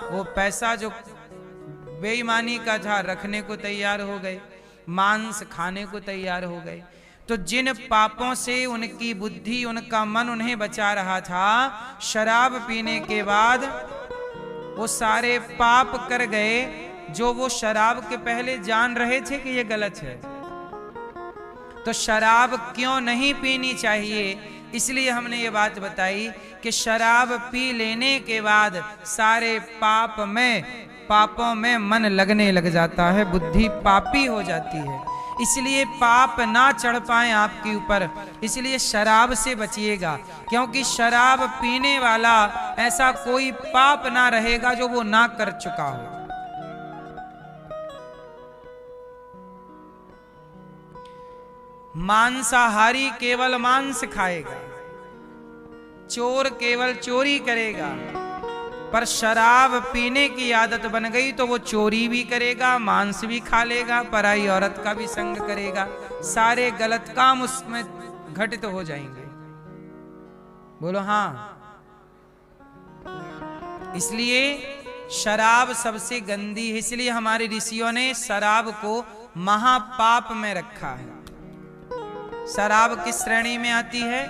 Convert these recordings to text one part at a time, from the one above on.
वो पैसा जो बेईमानी का था रखने को तैयार हो गए, मांस खाने को तैयार हो गए। तो जिन पापों से उनकी बुद्धि, उनका मन उन्हें बचा रहा था, शराब पीने के बाद वो सारे पाप कर गए जो वो शराब के पहले जान रहे थे कि ये गलत है। तो शराब क्यों नहीं पीनी चाहिए, इसलिए हमने ये बात बताई कि शराब पी लेने के बाद सारे पापों में मन लगने लग जाता है, बुद्धि पापी हो जाती है। इसलिए पाप ना चढ़ पाए आपके ऊपर, इसलिए शराब से बचिएगा, क्योंकि शराब पीने वाला ऐसा कोई पाप ना रहेगा जो वो ना कर चुका हो। मांसाहारी केवल मांस खाएगा, चोर केवल चोरी करेगा, पर शराब पीने की आदत बन गई तो वो चोरी भी करेगा, मांस भी खा लेगा, पराई औरत का भी संग करेगा, सारे गलत काम उसमें घटित हो जाएंगे। बोलो हाँ। इसलिए शराब सबसे गंदी है, इसलिए हमारे ऋषियों ने शराब को महापाप में रखा है। शराब किस श्रेणी में आती है?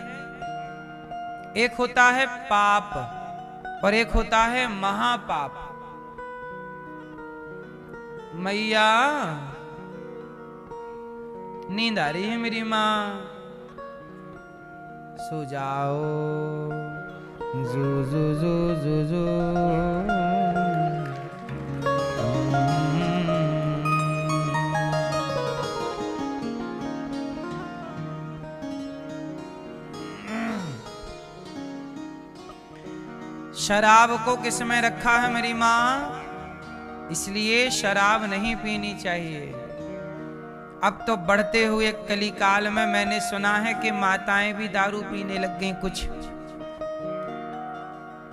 एक होता है पाप और एक होता है महापाप। मैया नींद आ रही है मेरी माँ, सो जाओ, जू जू जू जू जू। शराब को किस में रखा है मेरी माँ? इसलिए शराब नहीं पीनी चाहिए। अब तो बढ़ते हुए कलिकाल में मैंने सुना है कि माताएं भी दारू पीने लग गई कुछ।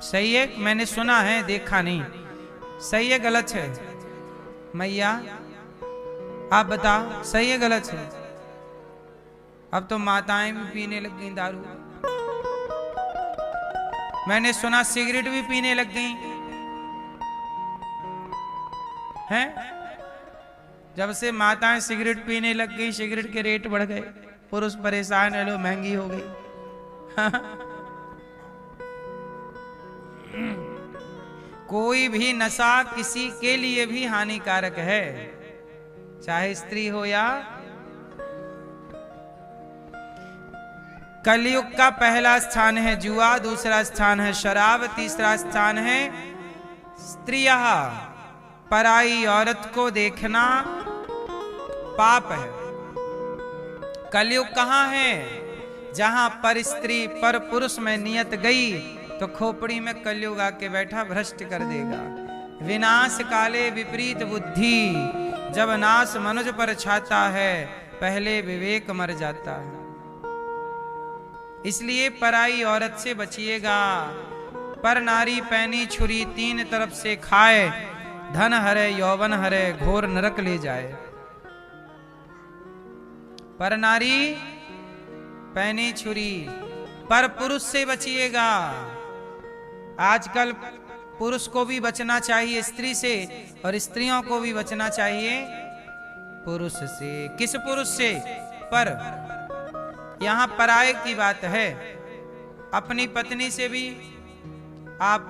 सही है? मैंने सुना है, देखा नहीं। सही है गलत है? मैया आप बताओ, सही है गलत है? अब तो माताएं भी पीने लग गई दारू। मैंने सुना सिगरेट भी पीने लग गई हैं। जब से माताएं सिगरेट पीने लग गई, सिगरेट के रेट बढ़ गए, पुरुष परेशान है, लो महंगी हो गई। कोई भी नशा किसी के लिए भी हानिकारक है, चाहे स्त्री हो या। कलयुग का पहला स्थान है जुआ, दूसरा स्थान है शराब, तीसरा स्थान है स्त्रियां। पराई औरत को देखना पाप है। कलयुग कहां है? जहां पर स्त्री पर पुरुष में नियत गई तो खोपड़ी में कलयुग आके बैठा, भ्रष्ट कर देगा। विनाश काले विपरीत बुद्धि, जब नाश मनुज पर छाता है, पहले विवेक मर जाता है। इसलिए पराई औरत से बचिएगा। पर नारी पैनी छुरी तीन तरफ से खाए, धन हरे यौवन हरे, घोर नरक ले जाए। पर नारी पैनी छुरी, पर पुरुष से बचिएगा। आजकल पुरुष को भी बचना चाहिए स्त्री से, और स्त्रियों को भी बचना चाहिए पुरुष से। किस पुरुष से? पर यहां पराये की बात है। अपनी पत्नी से भी आप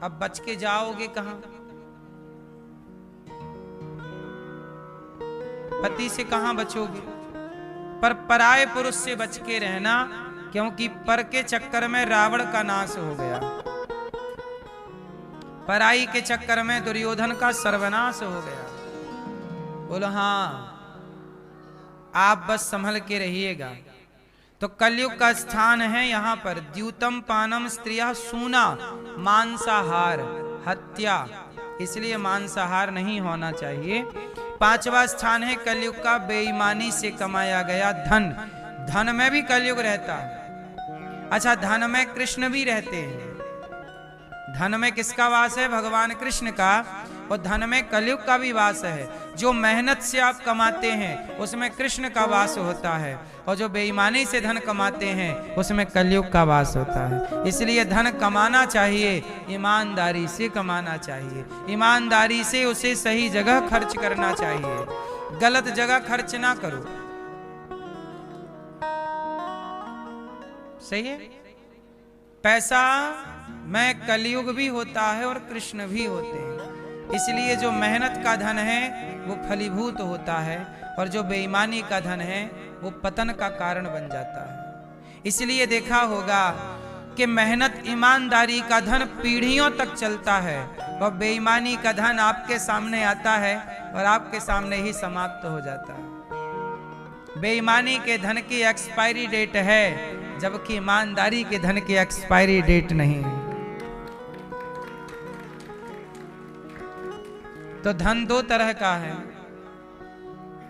अब बच के जाओगे कहां? पति से कहां बचोगे? पर पराये पुरुष से बच के रहना, क्योंकि पर के चक्कर में रावण का नाश हो गया, पराई के चक्कर में दुर्योधन का सर्वनाश हो गया। बोलो हाँ। आप बस संभल के रहिएगा। तो कलयुग का स्थान है यहाँ पर द्यूतम पानम स्त्रिया सूना, मांसाहार, हत्या, इसलिए मांसाहार नहीं होना चाहिए। पांचवा स्थान है कलयुग का बेईमानी से कमाया गया धन। धन में भी कलयुग रहता है। अच्छा, धन में कृष्ण भी रहते हैं। धन में किसका वास है? भगवान कृष्ण का। और धन में कलयुग का भी वास है। जो मेहनत से आप कमाते हैं उसमें कृष्ण का वास होता है, और जो बेईमानी से धन कमाते हैं उसमें कलयुग का वास होता है। इसलिए धन कमाना चाहिए, ईमानदारी से कमाना चाहिए, ईमानदारी से उसे सही जगह खर्च करना चाहिए, गलत जगह खर्च ना करो। सही है। पैसा में कलयुग भी होता है और कृष्ण भी होते हैं। इसलिए जो मेहनत का धन है वो फलीभूत होता है, और जो बेईमानी का धन है वो पतन का कारण बन जाता है। इसलिए देखा होगा कि मेहनत ईमानदारी का धन पीढ़ियों तक चलता है, और बेईमानी का धन आपके सामने आता है और आपके सामने ही समाप्त हो जाता है। बेईमानी के धन की एक्सपायरी डेट है, जबकि ईमानदारी के धन की एक्सपायरी डेट नहीं है। तो धन दो तरह का है,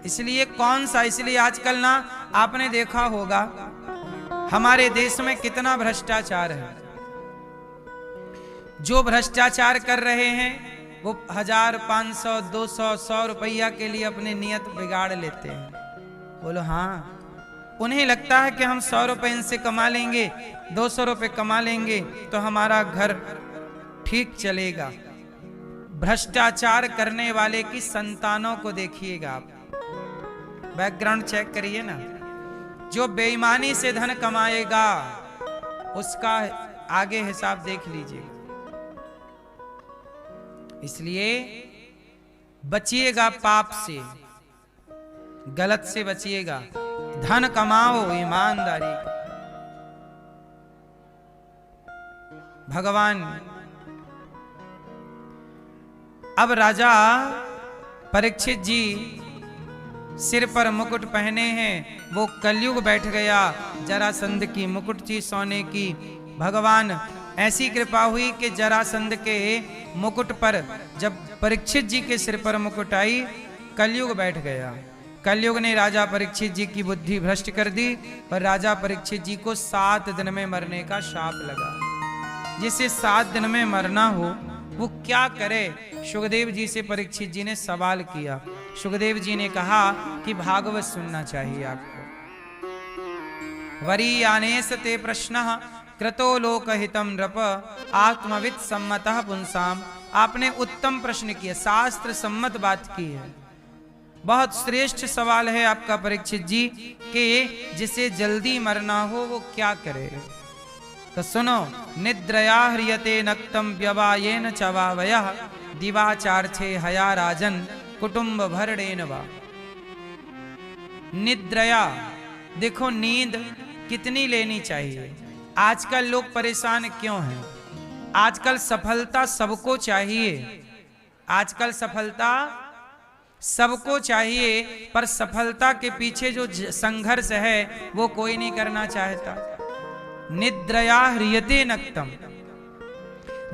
इसलिए कौन सा, इसलिए आजकल ना आपने देखा होगा हमारे देश में कितना भ्रष्टाचार है। जो भ्रष्टाचार कर रहे हैं वो 1000, 500, 200, 100 रुपया के लिए अपनी नियत बिगाड़ लेते हैं। बोलो हाँ, उन्हें लगता है कि हम 100 रुपए इनसे कमा लेंगे, 200 रुपए कमा लेंगे तो हमारा घर ठीक चलेगा। भ्रष्टाचार करने वाले की संतानों को देखिएगा आप, बैकग्राउंड चेक करिए ना। जो बेईमानी से धन कमाएगा उसका आगे हिसाब देख लीजिए। इसलिए बचिएगा पाप से, गलत से बचिएगा, धन कमाओ ईमानदारी। भगवान अब राजा परीक्षित जी सिर पर मुकुट पहने हैं, वो कलयुग बैठ गया, जरासंध की मुकुट थी सोने की। भगवान ऐसी कृपा हुई कि जरासंध के मुकुट पर जब परीक्षित जी के सिर पर मुकुट आई, कलयुग बैठ गया। कलयुग ने राजा परीक्षित जी की बुद्धि भ्रष्ट कर दी, पर राजा परीक्षित जी को 7 दिन में मरने का शाप लगा। जिसे 7 दिन में मरना हो वो क्या करे? सुखदेव जी से परीक्षित जी ने सवाल किया। सुखदेव जी ने कहा कि भागवत सुनना चाहिए आपको। वरीयानेस ते प्रश्नः कृतो लोकहितं नृप आत्मवित् सम्मतः पुंसाम। आपने उत्तम प्रश्न किया, शास्त्र सम्मत बात की है। बहुत श्रेष्ठ सवाल है आपका परीक्षित जी कि जिसे जल्दी मरना हो वो क्या करे। तो सुनो, निद्रया ह्रियते नक्तम व्यवायेन चवावयः दिवाचार्थे हया राजन कुटुंब भरणेन वा। निद्रया, देखो नींद कितनी लेनी चाहिए। आजकल लोग परेशान क्यों हैं? आजकल सफलता सबको चाहिए, आजकल सफलता सबको चाहिए, पर सफलता के पीछे जो संघर्ष है वो कोई नहीं करना चाहता। निद्रया ह्रियते नक्तम,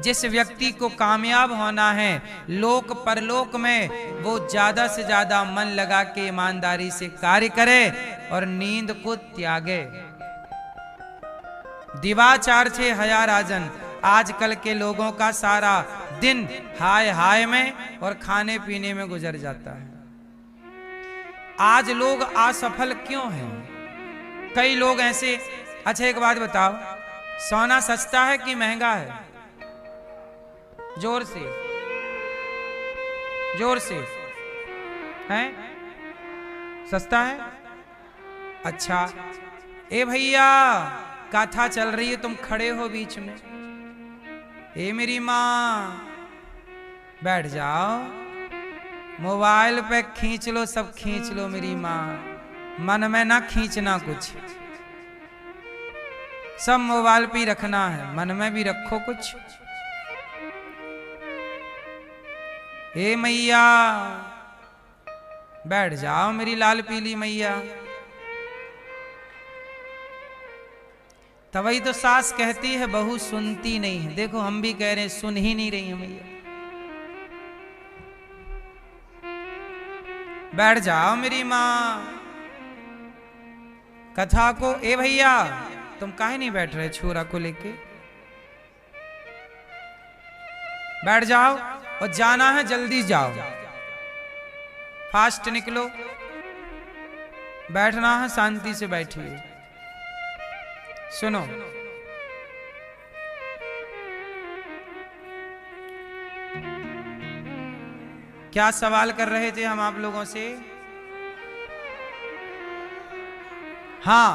जिस व्यक्ति को कामयाब होना है लोक परलोक में, वो ज्यादा से ज्यादा मन लगा के ईमानदारी से कार्य करे और नींद को त्यागे। दिवाचार छे हया राजन, आजकल के लोगों का सारा दिन हाय हाय में और खाने पीने में गुजर जाता है। आज लोग असफल क्यों हैं? कई लोग ऐसे, अच्छा एक बात बताओ, सोना सस्ता है कि महंगा है? जोर से, जोर से, है? सस्ता है? अच्छा, ए भैया कथा चल रही है, तुम खड़े हो बीच में। ए मेरी माँ, बैठ जाओ, मोबाइल पे खींच लो, सब खींच लो मेरी माँ, मन में ना खींचना कुछ, सब मोबाइल पे ही रखना है, मन में भी रखो कुछ। ए मैया बैठ जाओ मेरी लाल पीली मैया। तभी तो सास कहती है बहू सुनती नहीं है। देखो हम भी कह रहे हैं सुन ही नहीं रही है मैया। बैठ जाओ मेरी माँ। कथा को, ए भैया तुम काहे नहीं बैठ रहे छोरा को लेके? बैठ जाओ। और जाना है जल्दी जाओ, फास्ट निकलो, बैठना है शांति से बैठिए। सुनो, क्या सवाल कर रहे थे हम आप लोगों से? हाँ,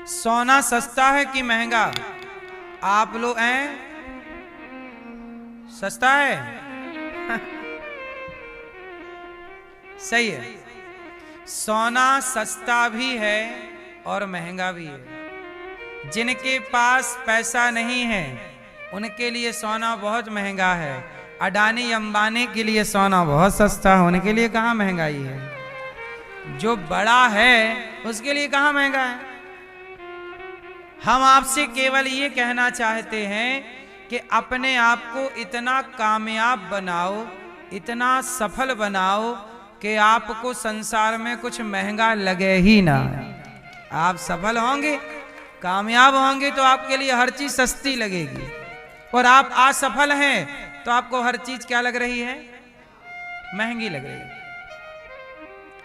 सोना सस्ता है कि महंगा? आप लोग हैं, सस्ता है? सही है, सोना सस्ता भी है और महंगा भी है। जिनके पास पैसा नहीं है उनके लिए सोना बहुत महंगा है, अडानी अंबानी के लिए सोना बहुत सस्ता है, उनके लिए कहाँ महंगाई है। जो बड़ा है उसके लिए कहाँ महंगा है। हम आपसे केवल ये कहना चाहते हैं कि अपने आप को इतना कामयाब बनाओ, इतना सफल बनाओ कि आपको संसार में कुछ महंगा लगे ही ना। आप सफल होंगे, कामयाब होंगे तो आपके लिए हर चीज सस्ती लगेगी, और आप असफल हैं तो आपको हर चीज क्या लग रही है? महंगी लग रही है।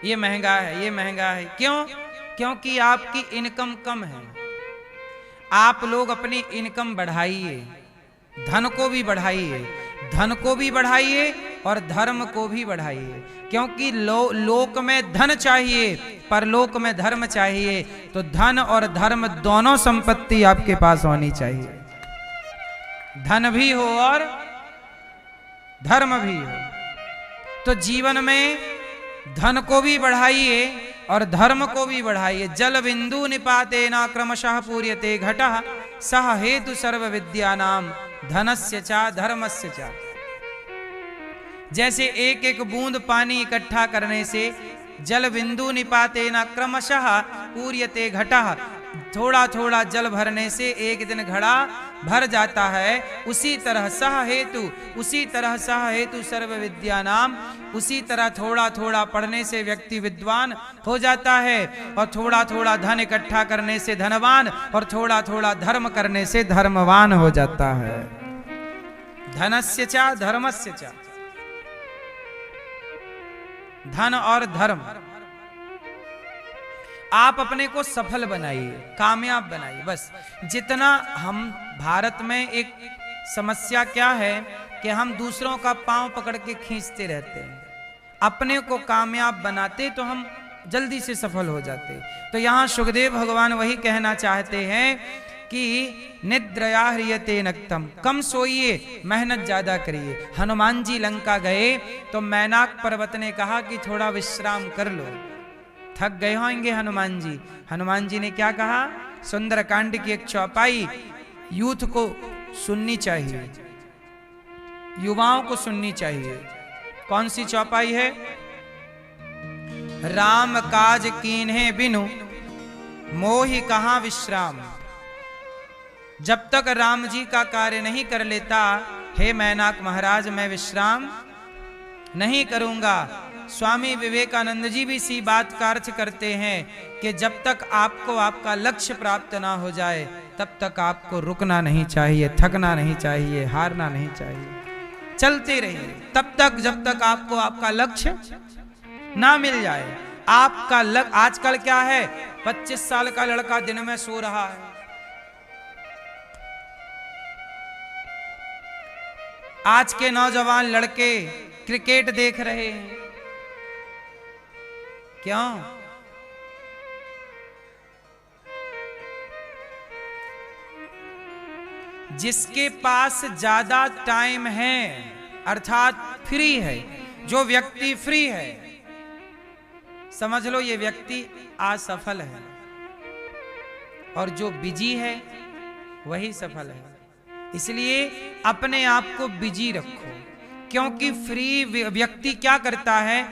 ये महंगा है, ये महंगा है। क्यों? क्योंकि आपकी इनकम कम है। आप लोग अपनी इनकम बढ़ाइए, धन को भी बढ़ाइए, धन को भी बढ़ाइए और धर्म को भी बढ़ाइए। क्योंकि लोक में धन चाहिए, परलोक में धर्म चाहिए। तो धन और धर्म दोनों संपत्ति आपके पास होनी चाहिए। धन भी हो और धर्म भी हो। तो जीवन में धन को भी बढ़ाइए और धर्म को भी बढ़ाइए। जल बिंदु निपातेना क्रमशः पूर्यते घटः सह हेतु सर्व विद्यानाम धनस्य च धर्मस्य च। जैसे एक एक बूंद पानी इकट्ठा करने से जल बिंदु निपातेना क्रमशः पूर्यते घटः, थोड़ा थोड़ा जल भरने से एक दिन घड़ा भर जाता है। उसी तरह सह हेतु, उसी तरह सह हेतु सर्व विद्यानाम, उसी तरह थोड़ा थोड़ा पढ़ने से व्यक्ति विद्वान हो जाता है, और थोड़ा थोड़ा धन इकट्ठा करने से धनवान, और थोड़ा थोड़ा धर्म करने से धर्मवान हो जाता है। धनस्य च धर्मस्य च, धन और धर्म। आप अपने को सफल बनाइए, कामयाब बनाइए। बस जितना हम भारत में एक समस्या क्या है कि हम दूसरों का पांव पकड़ के खींचते रहते हैं, अपने को कामयाब बनाते तो हम जल्दी से सफल हो जाते। तो यहाँ सुखदेव भगवान वही कहना चाहते हैं कि निद्रया ह्रियते नक्तम, कम सोइए, मेहनत ज्यादा करिए। हनुमान जी लंका गए तो मैनाक पर्वत ने कहा कि थोड़ा विश्राम कर लो, थक गए होंगे हनुमान जी। हनुमान जी ने क्या कहा? सुंदरकांड की एक चौपाई यूथ को सुननी चाहिए, युवाओं को सुननी चाहिए। कौन सी चौपाई है? राम काज कीन्हे बिनु मोहि कहां विश्राम। जब तक राम जी का कार्य नहीं कर लेता, हे मैनाक महाराज, मैं विश्राम नहीं करूंगा। स्वामी विवेकानंद जी भी इसी बात का अर्थ करते हैं कि जब तक आपको आपका लक्ष्य प्राप्त ना हो जाए तब तक आपको रुकना नहीं चाहिए, थकना नहीं चाहिए, हारना नहीं चाहिए, चलते रहिए तब तक जब तक आपको आपका लक्ष्य ना मिल जाए। आपका आजकल क्या है, 25 साल का लड़का दिन में सो रहा है, आज के नौजवान लड़के क्रिकेट देख रहे हैं। क्यों? जिसके पास ज्यादा टाइम है, अर्थात फ्री है, जो व्यक्ति फ्री है, समझ लो ये व्यक्ति असफल है, और जो बिजी है वही सफल है। इसलिए अपने आप को बिजी रखो, क्योंकि फ्री व्यक्ति क्या करता है,